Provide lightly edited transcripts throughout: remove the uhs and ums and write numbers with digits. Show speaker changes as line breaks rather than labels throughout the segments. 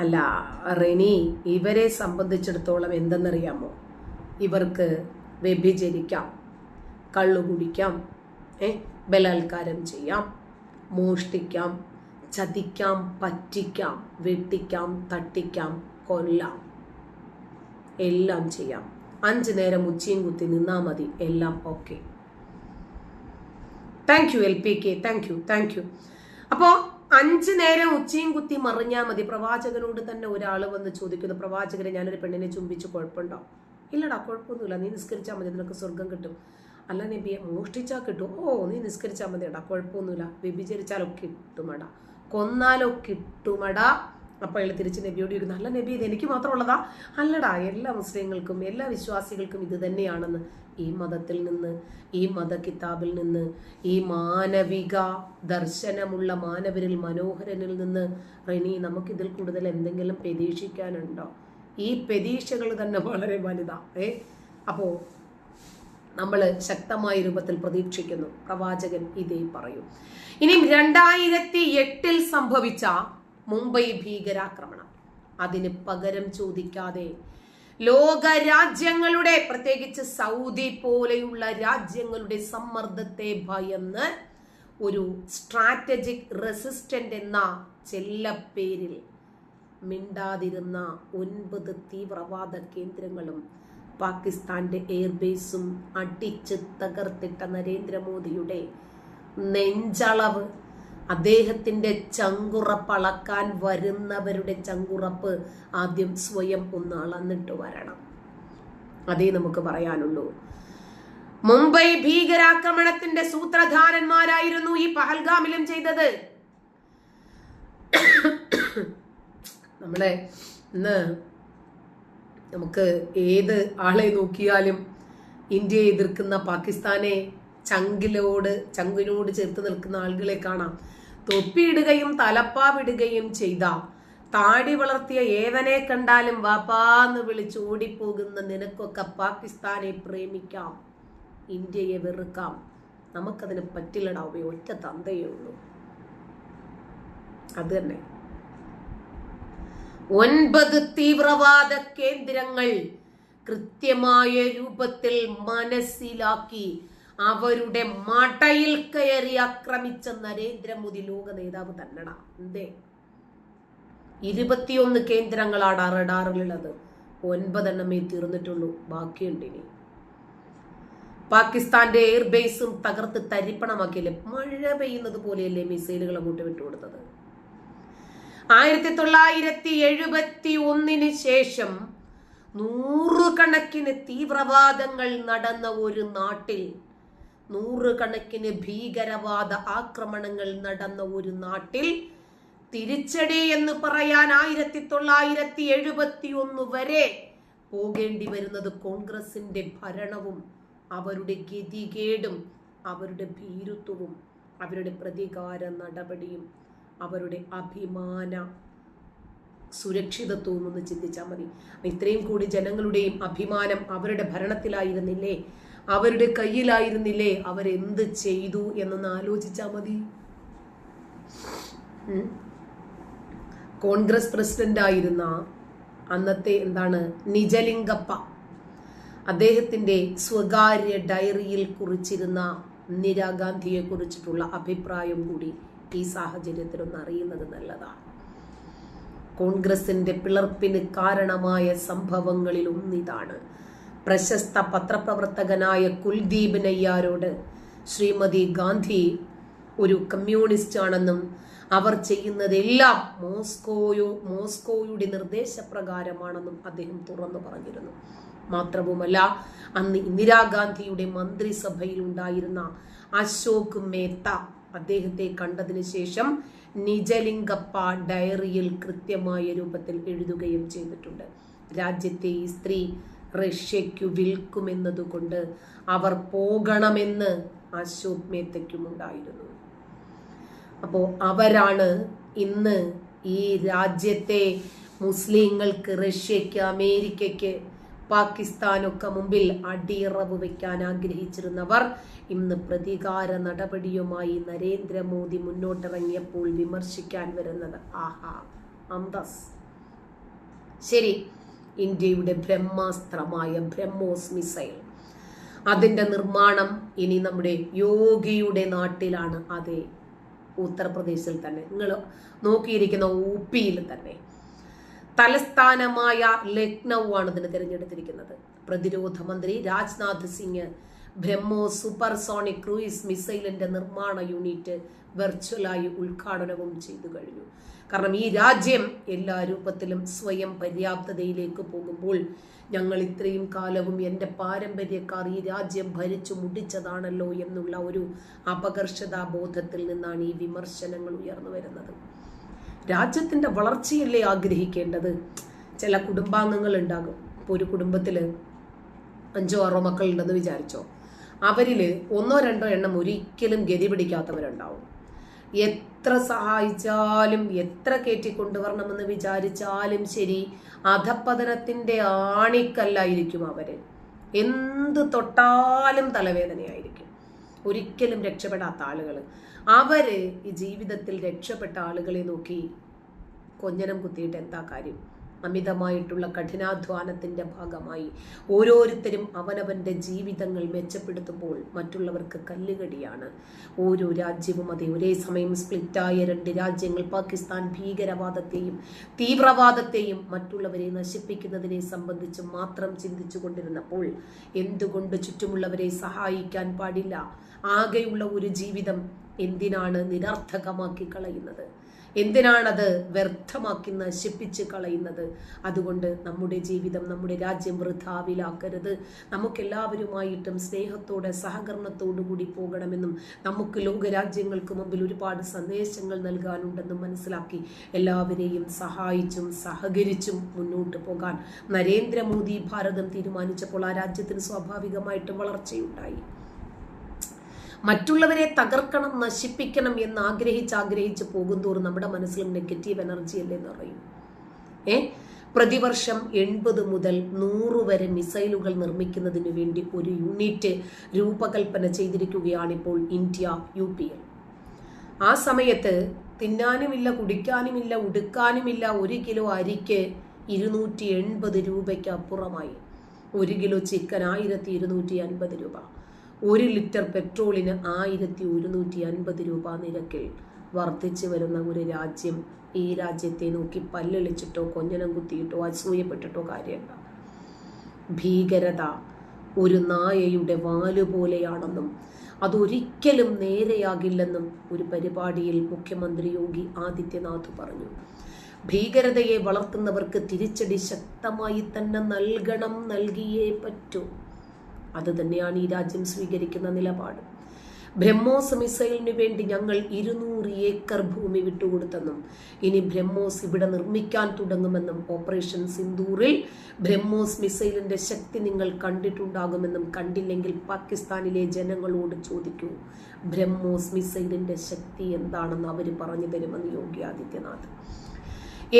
അല്ല റെനി, ഇവരെ സംബന്ധിച്ചിടത്തോളം എന്തെന്നറിയാമോ? ഇവർക്ക് വ്യഭിചരിക്കാം, കള്ളുകുടിക്കാം, ബലാത്കാരം ചെയ്യാം, മോഷ്ടിക്കാം, ചതിക്കാം, പറ്റിക്കാം, വെട്ടിക്കാം, തട്ടിക്കാം, കൊല്ലാം, എല്ലാം ചെയ്യാം. 5 നേരം ഉച്ചയും കുത്തി നിന്നാ മതി, എല്ലാം okay. Thank you LPK, thank you. അപ്പോ 5 നേരം ഉച്ചയും കുത്തി മറിഞ്ഞാൽ മതി. പ്രവാചകനോട് തന്നെ ഒരാൾ വന്ന് ചോദിക്കുന്നു, പ്രവാചകരെ, ഞാനൊരു പെണ്ണിനെ ചുംബിച്ച് കുഴപ്പമുണ്ടോ? ഇല്ലടാ, കുഴപ്പമൊന്നുമില്ല, നീ നിസ്കരിച്ചാൽ മതി, നിനക്ക് സ്വർഗം കിട്ടും. അല്ല നബിയെ, മോഷ്ടിച്ചാൽ കിട്ടും? ഓ, നീ നിസ്കരിച്ചാൽ മതിയടാ, കുഴപ്പമൊന്നുമില്ല. വ്യഭിചരിച്ചാലോ കിട്ടുമടാ, കൊന്നാലോ കിട്ടുമടാ. അപ്പോൾ അയാൾ തിരിച്ച് നബിയോട് ചോദിക്കുന്നു, അല്ല നബി, ഇത് എനിക്ക് മാത്രമുള്ളതാ? അല്ലടാ, എല്ലാ മുസ്ലിങ്ങൾക്കും എല്ലാ വിശ്വാസികൾക്കും ഇത് തന്നെയാണെന്ന്. ഈ മതത്തിൽ നിന്ന്, ഈ മതകിതാബിൽ നിന്ന്, ഈ മാനവിക ദർശനമുള്ള മാനവരിൽ മനോഹരനിൽ നിന്ന് റെനി നമുക്കിതിൽ കൂടുതൽ എന്തെങ്കിലും പ്രതീക്ഷിക്കാനുണ്ടോ? ഈ പ്രതീക്ഷകൾ തന്നെ വളരെ വലുതാ. അപ്പോൾ നമ്മൾ ശക്തമായ രൂപത്തിൽ പ്രതീക്ഷിക്കുന്നു. പ്രവാചകൻ ഇതേ പറയൂ. ഇനി 2008 സംഭവിച്ച മുംബൈ ഭീകരാക്രമണം, അതിന് പകരം ചോദിക്കാതെ ലോക രാജ്യങ്ങളുടെ, പ്രത്യേകിച്ച് സൗദി പോലെയുള്ള രാജ്യങ്ങളുടെ സമ്മർദ്ദത്തെ ഭയന്ന് ഒരു സ്ട്രാറ്റജിക് റെസിസ്റ്റന്റ് എന്ന ചെല്ലപ്പേരിൽ മിണ്ടാതിരുന്ന 9 തീവ്രവാദ കേന്ദ്രങ്ങളും പാകിസ്ഥാന്റെ എയർബേസും അടിച്ച് തകർത്തിട്ട നരേന്ദ്രമോദിയുടെ നെഞ്ചളവ്, അദ്ദേഹത്തിന്റെ ചങ്കുറപ്പ് അളക്കാൻ വരുന്നവരുടെ ചങ്കുറപ്പ് ആദ്യം സ്വയം ഒന്ന് അളന്നിട്ട് വരണം. അതേ നമുക്ക് പറയാനുള്ളൂ. മുംബൈ ഭീകരാക്രമണത്തിന്റെ സൂത്രധാരന്മാരായിരുന്നു ഈ പഹൽഗാമിലും ചെയ്തത്. നമ്മളെ ഇന്ന് നമുക്ക് ഏത് ആളെ നോക്കിയാലും ഇന്ത്യയെ എതിർക്കുന്ന, പാകിസ്ഥാനെ ചങ്കിനോട് ചേർത്ത് നിൽക്കുന്ന ആളുകളെ കാണാം. തൊപ്പിയിടുകയും തലപ്പാവിടുകയും ചെയ്ത, താടി വളർത്തിയ ഏവനെ കണ്ടാലും വാപ്പാന്ന് വിളിച്ച് ഓടിപ്പോകുന്ന നിനക്കൊക്കെ പാകിസ്ഥാനെ പ്രേമിക്കാം, ഇന്ത്യയെ വെറുക്കാം. നമുക്കതിന് പറ്റില്ലടാ, ഒറ്റ തന്തയേ ഉള്ളൂ. അത് തന്നെ 9 തീവ്രവാദ കേന്ദ്രങ്ങൾ കൃത്യമായ രൂപത്തിൽ മനസ്സിലാക്കി അവരുടെ മടയിൽ കയറി ആക്രമിച്ച നരേന്ദ്രമോദി ലോക നേതാവ് തന്നെടാ. എന്തേ 21 കേന്ദ്രങ്ങളാണ് റഡാറിലുള്ളത്, 9 എണ്ണമേ തീർന്നിട്ടുള്ളൂ, ബാക്കിയുണ്ട്. ഇനി പാകിസ്ഥാന്റെ എയർബേസും തകർത്ത് തരിപ്പണമാക്കിയല്ലേ, മഴ പെയ്യുന്നത് പോലെയല്ലേ മിസൈലുകൾ അങ്ങോട്ട് വിട്ടുകൊടുത്തത്. 1971 ശേഷം 100 കണക്കിന് തീവ്രവാദങ്ങൾ നടന്ന ഒരു നാട്ടിൽ, 100 കണക്കിന് ഭീകരവാദ ആക്രമണങ്ങൾ നടന്ന ഒരു നാട്ടിൽ തിരിച്ചടി എന്ന് പറയാൻ 1971 വരെ പോകേണ്ടി വരുന്നത് കോൺഗ്രസിന്റെ ഭരണവും അവരുടെ ഗതികേടും അവരുടെ ഭീരുത്വവും അവരുടെ പ്രതികാര നടപടിയും അവരുടെ അഭിമാന സുരക്ഷിതത്വവും ഒന്ന് ചിന്തിച്ചാൽ മതി. ഇത്രയും കൂടി ജനങ്ങളുടെയും അഭിമാനം അവരുടെ ഭരണത്തിലായിരുന്നില്ലേ, അവരുടെ കയ്യിലായിരുന്നില്ലേ, അവരെന്ത് ചെയ്തു എന്നൊന്ന് ആലോചിച്ചാൽ മതി. കോൺഗ്രസ് പ്രസിഡന്റ് ആയിരുന്ന അന്നത്തെ നിജലിംഗപ്പ, അദ്ദേഹത്തിന്റെ സ്വകാര്യ ഡയറിയിൽ കുറിച്ചിരുന്ന ഇന്ദിരാഗാന്ധിയെ കുറിച്ചിട്ടുള്ള അഭിപ്രായം കൂടി ഈ സാഹചര്യത്തിലൊന്ന് അറിയുന്നത് നല്ലതാണ്. കോൺഗ്രസിന്റെ പിളർപ്പിന് കാരണമായ സംഭവങ്ങളിൽ ഒന്നിതാണ്. പ്രശസ്ത പത്രപ്രവർത്തകനായ കുൽദീപ് നയ്യാരോട് ശ്രീമതി ഗാന്ധി ഒരു കമ്മ്യൂണിസ്റ്റ് ആണെന്നും അവർ ചെയ്യുന്നതെല്ലാം മോസ്കോയുടെ നിർദ്ദേശപ്രകാരമാണെന്നും അദ്ദേഹം തുറന്നു പറഞ്ഞിരുന്നു. മാത്രവുമല്ല, അന്ന് ഇന്ദിരാഗാന്ധിയുടെ മന്ത്രിസഭയിൽ ഉണ്ടായിരുന്ന അശോക് മേത്ത അദ്ദേഹത്തെ കണ്ടതിന് ശേഷം നിജലിംഗപ്പ ഡയറിയിൽ കൃത്യമായ രൂപത്തിൽ എഴുതുകയും ചെയ്തിട്ടുണ്ട്. രാജ്യത്തെ ഈ സ്ത്രീ റഷ്യയ്ക്കു വിൽക്കുമെന്നതുകൊണ്ട് അവർ പോകണമെന്ന് അശോക് മേത്തയ്ക്കും ഉണ്ടായിരുന്നു. അപ്പോൾ അവരാണ് ഇന്ന് ഈ രാജ്യത്തെ മുസ്ലിങ്ങൾക്ക്, റഷ്യയ്ക്ക്, അമേരിക്കയ്ക്ക്, പാകിസ്ഥാനൊക്കെ മുമ്പിൽ അടിയറവ് വയ്ക്കാൻ ആഗ്രഹിച്ചിരുന്നവർ ഇന്ന് പ്രതികാര നടപടിയുമായി നരേന്ദ്രമോദി മുന്നോട്ടിറങ്ങിയപ്പോൾ വിമർശിക്കാൻ വരുന്നത്. ആഹാ, അന്തസ്. ശരി, ഇന്ത്യയുടെ ബ്രഹ്മാസ്ത്രമായ ബ്രഹ്മോസ് മിസൈൽ, അതിൻ്റെ നിർമ്മാണം ഇനി നമ്മുടെ യോഗിയുടെ നാട്ടിലാണ്. അതെ, ഉത്തർപ്രദേശിൽ തന്നെ. നിങ്ങൾ നോക്കിയിരിക്കുന്ന ഊപ്പിയിൽ തന്നെ. തലസ്ഥാനമായ ലക്നൗ ആണ് ഇതിന് തിരഞ്ഞെടുത്തിരിക്കുന്നത്. പ്രതിരോധ മന്ത്രി രാജ്നാഥ് സിംഗ് ബ്രഹ്മോസ് സൂപ്പർസോണിക് ക്രൂയിസ് മിസൈലിന്റെ നിർമ്മാണ യൂണിറ്റ് വെർച്വലായി ഉദ്ഘാടനവും ചെയ്തു കഴിഞ്ഞു. കാരണം ഈ രാജ്യം എല്ലാ രൂപത്തിലും സ്വയം പര്യാപ്തതയിലേക്ക് പോകുമ്പോൾ ഞങ്ങൾ ഇത്രയും കാലവും എൻ്റെ പാരമ്പര്യക്കാർ ഈ രാജ്യം ഭരിച്ചു മുടിച്ചതാണല്ലോ എന്നുള്ള ഒരു അപകർഷതാബോധത്തിൽ നിന്നാണ് ഈ വിമർശനങ്ങൾ ഉയർന്നു വരുന്നത്. രാജ്യത്തിൻ്റെ വളർച്ചയല്ലേ ആഗ്രഹിക്കേണ്ടത്? ചില കുടുംബാംഗങ്ങൾ ഉണ്ടാകും. ഇപ്പോൾ ഒരു കുടുംബത്തിൽ 5 or 6 മക്കളുണ്ടെന്ന് വിചാരിച്ചോ, അവരിൽ 1 or 2 എണ്ണം ഒരിക്കലും ഗതി പിടിക്കാത്തവരുണ്ടാവും. എത്ര സഹായിച്ചാലും എത്ര കയറ്റിക്കൊണ്ടുവരണമെന്ന് വിചാരിച്ചാലും ശരി, അധപ്പതനത്തിൻ്റെ ആണിക്കല്ലായിരിക്കും അവര്. എന്ത് തൊട്ടാലും തലവേദനയായിരിക്കും. ഒരിക്കലും രക്ഷപ്പെടാത്ത ആളുകൾ. അവര് ഈ ജീവിതത്തിൽ രക്ഷപ്പെട്ട ആളുകളെ നോക്കി കൊഞ്ഞനം കുത്തിയിട്ട് എന്താ കാര്യം? അമിതമായിട്ടുള്ള കഠിനാധ്വാനത്തിന്റെ ഭാഗമായി ഓരോരുത്തരും അവനവന്റെ ജീവിതങ്ങൾ മെച്ചപ്പെടുത്തുമ്പോൾ മറ്റുള്ളവർക്ക് കല്ലുകടിയാണ്. ഓരോ രാജ്യവും അതേ ഒരേ സമയം സ്പ്ലിറ്റായ 2 രാജ്യങ്ങൾ പാകിസ്ഥാൻ ഭീകരവാദത്തെയും തീവ്രവാദത്തെയും മറ്റുള്ളവരെ നശിപ്പിക്കുന്നതിനെ സംബന്ധിച്ച് മാത്രം ചിന്തിച്ചു കൊണ്ടിരുന്നപ്പോൾ എന്തുകൊണ്ട് ചുറ്റുമുള്ളവരെ സഹായിക്കാൻ പാടില്ല? ആകെയുള്ള ഒരു ജീവിതം എന്തിനാണ് നിരർത്ഥകമാക്കി കളയുന്നത്? എന്തിനാണത് വ്യർത്ഥമാക്കി നശിപ്പിച്ച് കളയുന്നത്? അതുകൊണ്ട് നമ്മുടെ ജീവിതം, നമ്മുടെ രാജ്യം വൃഥാവിലാക്കരുത്. നമുക്കെല്ലാവരുമായിട്ടും സ്നേഹത്തോടെ സഹകരണത്തോടു കൂടി പോകണമെന്നും നമുക്ക് ലോകരാജ്യങ്ങൾക്ക് മുമ്പിൽ ഒരുപാട് സന്ദേശങ്ങൾ നൽകാനുണ്ടെന്നും മനസ്സിലാക്കി എല്ലാവരെയും സഹായിച്ചും സഹകരിച്ചും മുന്നോട്ട് പോകാൻ നരേന്ദ്രമോദി ഭാരതം തീരുമാനിച്ചപ്പോൾ ആ രാജ്യത്തിന് സ്വാഭാവികമായിട്ടും വളർച്ചയുണ്ടായി. മറ്റുള്ളവരെ തകർക്കണം, നശിപ്പിക്കണം എന്ന് ആഗ്രഹിച്ച് പോകുന്തോറും നമ്മുടെ മനസ്സിലും നെഗറ്റീവ് എനർജി അല്ലേ എന്ന് പറയും. പ്രതിവർഷം 80 മുതൽ 100 വരെ മിസൈലുകൾ നിർമ്മിക്കുന്നതിന് വേണ്ടി ഒരു യൂണിറ്റ് രൂപകൽപ്പന ചെയ്തിരിക്കുകയാണിപ്പോൾ ഇന്ത്യ UPL. ആ സമയത്ത് തിന്നാനുമില്ല, കുടിക്കാനുമില്ല, ഉടുക്കാനുമില്ല. 1 കിലോ അരിക്ക് 280 രൂപയ്ക്ക് അപ്പുറമായി. 1 കിലോ ചിക്കൻ 1250 രൂപ. 1 ലിറ്റർ പെട്രോളിന് 1150 രൂപ നിരക്കിൽ വർദ്ധിച്ചു വരുന്ന ഒരു രാജ്യം. ഈ രാജ്യത്തെ നോക്കി പല്ലളിച്ചിട്ടോ കൊഞ്ഞനം കുത്തിയിട്ടോ അസൂയപ്പെട്ടിട്ടോ കാര്യമുണ്ടോ? ഭീകരത ഒരു നായയുടെ വാലുപോലെയാണെന്നും അതൊരിക്കലും നേരെയാകില്ലെന്നും ഒരു പരിപാടിയിൽ മുഖ്യമന്ത്രി യോഗി ആദിത്യനാഥ് പറഞ്ഞു. ഭീകരതയെ വളർത്തുന്നവർക്ക് തിരിച്ചടി ശക്തമായി തന്നെ നൽകണം, നൽകിയേ പറ്റൂ. അത് തന്നെയാണ് ഈ രാജ്യം സ്വീകരിക്കുന്ന നിലപാട്. ബ്രഹ്മോസ് മിസൈലിന് വേണ്ടി ഞങ്ങൾ 200 ഏക്കർ ഭൂമി വിട്ടുകൊടുത്തെന്നും ഇനി ബ്രഹ്മോസ് ഇവിടെ നിർമ്മിക്കാൻ തുടങ്ങുമെന്നും ഓപ്പറേഷൻ സിന്ദൂറിൽ ബ്രഹ്മോസ് മിസൈലിന്റെ ശക്തി നിങ്ങൾ കണ്ടിട്ടുണ്ടാകുമെന്നും കണ്ടില്ലെങ്കിൽ പാകിസ്ഥാനിലെ ജനങ്ങളോട് ചോദിക്കൂ, ബ്രഹ്മോസ് മിസൈലിന്റെ ശക്തി എന്താണെന്ന് അവർ പറഞ്ഞു തരുമെന്ന് യോഗി ആദിത്യനാഥ്.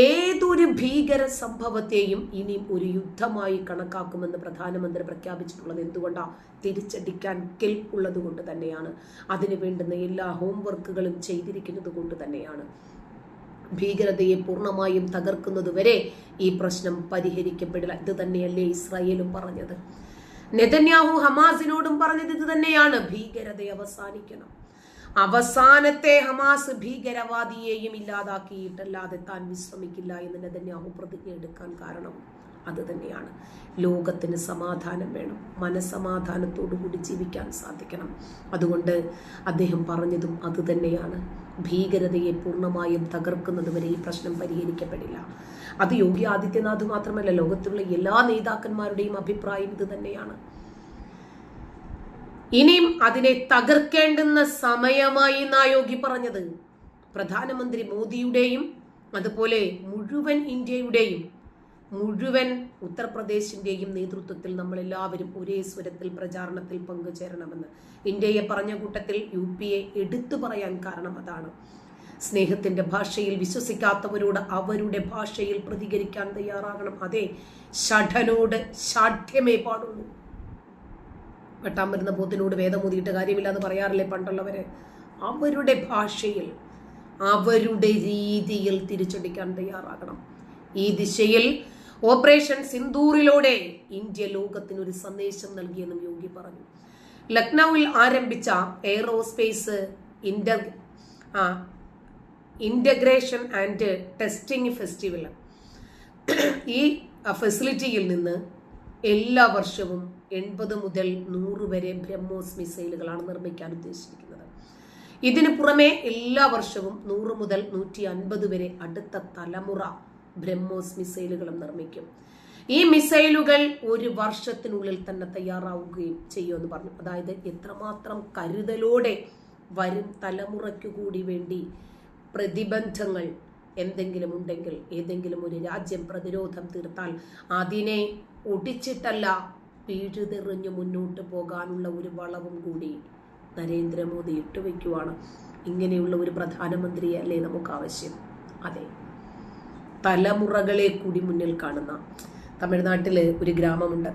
ഏതൊരു ഭീകര സംഭവത്തെയും ഇനി ഒരു യുദ്ധമായി കണക്കാക്കുമെന്ന് പ്രധാനമന്ത്രി പ്രഖ്യാപിച്ചിട്ടുള്ളത് എന്തുകൊണ്ടാണ്? തിരിച്ചടിക്കാൻ കെൽപ്പുള്ളത് കൊണ്ട് തന്നെയാണ്. അതിനു വേണ്ടുന്ന എല്ലാ ഹോംവർക്കുകളും ചെയ്തിരിക്കുന്നത് കൊണ്ട് തന്നെയാണ്. ഭീകരതയെ പൂർണ്ണമായും തകർക്കുന്നതുവരെ ഈ പ്രശ്നം പരിഹരിക്കപ്പെടില്ല. ഇത് തന്നെയല്ലേ ഇസ്രായേലും പറഞ്ഞത്. നെതന്യാഹു ഹമാസിനോടും പറഞ്ഞത് ഇത് തന്നെയാണ്. ഭീകരത അവസാനിക്കണം. അവസാനത്തെ ഹമാസ് ഭീകരവാദിയെയും ഇല്ലാതാക്കിയിട്ടല്ലാതെ താൻ വിശ്രമിക്കില്ല എന്ന് നെതന്യാഹു പ്രതിജ്ഞ എടുക്കാൻ കാരണം അത് തന്നെയാണ്. ലോകത്തിന് സമാധാനം വേണം, മനസ്സമാധാനത്തോടു കൂടി ജീവിക്കാൻ സാധിക്കണം. അതുകൊണ്ട് അദ്ദേഹം പറഞ്ഞതും അത് തന്നെയാണ്. ഭീകരതയെ പൂർണ്ണമായും തകർക്കുന്നത് വരെ ഈ പ്രശ്നം പരിഹരിക്കപ്പെടില്ല. അത് യോഗി ആദിത്യനാഥ് മാത്രമല്ല, ലോകത്തുള്ള എല്ലാ നേതാക്കന്മാരുടെയും അഭിപ്രായം ഇത് തന്നെയാണ്. ഇനിയും അതിനെ തകർക്കേണ്ടുന്ന സമയമായി എന്നാ യോഗി പറഞ്ഞത്. പ്രധാനമന്ത്രി മോദിയുടെയും അതുപോലെ മുഴുവൻ ഇന്ത്യയുടെയും മുഴുവൻ ഉത്തർപ്രദേശിന്റെയും നേതൃത്വത്തിൽ നമ്മളെല്ലാവരും ഒരേ സ്വരത്തിൽ പ്രചാരണത്തിൽ പങ്കുചേരണമെന്ന് ഇന്ത്യയെ പറഞ്ഞ കൂട്ടത്തിൽ UPയെ എടുത്തു പറയാൻ കാരണം അതാണ്. സ്നേഹത്തിന്റെ ഭാഷയിൽ വിശ്വസിക്കാത്തവരോട് അവരുടെ ഭാഷയിൽ പ്രതികരിക്കാൻ തയ്യാറാകണം. അതെ, ഷഠനോട് ഷാഠ്യമേ പാടുള്ളൂ. വെട്ടാൻ വരുന്ന പോത്തിനോട് വേദമൂതിയിട്ട് കാര്യമില്ല എന്ന് പറയാറില്ലേ പണ്ടുള്ളവര്? അവരുടെ ഭാഷയിൽ അവരുടെ രീതിയിൽ തിരിച്ചടിക്കാൻ തയ്യാറാകണം. ഈ ദിശയിൽ ഓപ്പറേഷൻ സിന്ദൂറിലൂടെ ഇന്ത്യ ലോകത്തിന് ഒരു സന്ദേശം നൽകിയെന്നും യോഗി പറഞ്ഞു. ലക്നൌവിൽ ആരംഭിച്ച aerospace integration and testing festival, ഈ ഫെസിലിറ്റിയിൽ നിന്ന് എല്ലാ വർഷവും 80 മുതൽ 100 വരെ ബ്രഹ്മോസ് മിസൈലുകളാണ് നിർമ്മിക്കാൻ ഉദ്ദേശിച്ചിരിക്കുന്നത്. ഇതിനു പുറമെ എല്ലാ വർഷവും 100 മുതൽ 150 വരെ അടുത്ത തലമുറ ബ്രഹ്മോസ് മിസൈലുകളും നിർമ്മിക്കും. ഈ മിസൈലുകൾ 1 വർഷത്തിനുള്ളിൽ തന്നെ തയ്യാറാവുകയും ചെയ്യുമെന്ന് പറഞ്ഞു. അതായത് എത്രമാത്രം കരുതലോടെ വരും തലമുറയ്ക്കു കൂടി വേണ്ടി പ്രതിബന്ധങ്ങൾ എന്തെങ്കിലും ഉണ്ടെങ്കിൽ, ഏതെങ്കിലും ഒരു രാജ്യം പ്രതിരോധം തീർത്താൽ അതിനെ ഒടിച്ചിട്ടല്ല പിഴുതെറിഞ്ഞു മുന്നോട്ട് പോകാനുള്ള ഒരു വളവും കൂടി നരേന്ദ്രമോദി ഇട്ടുവെക്കുവാണ്. ഇങ്ങനെയുള്ള ഒരു പ്രധാനമന്ത്രിയല്ലേ നമുക്ക് ആവശ്യം? അതെ, തലമുറകളെ കൂടി മുന്നിൽ കാണുന്ന. തമിഴ്നാട്ടിൽ ഒരു ഗ്രാമമുണ്ട്.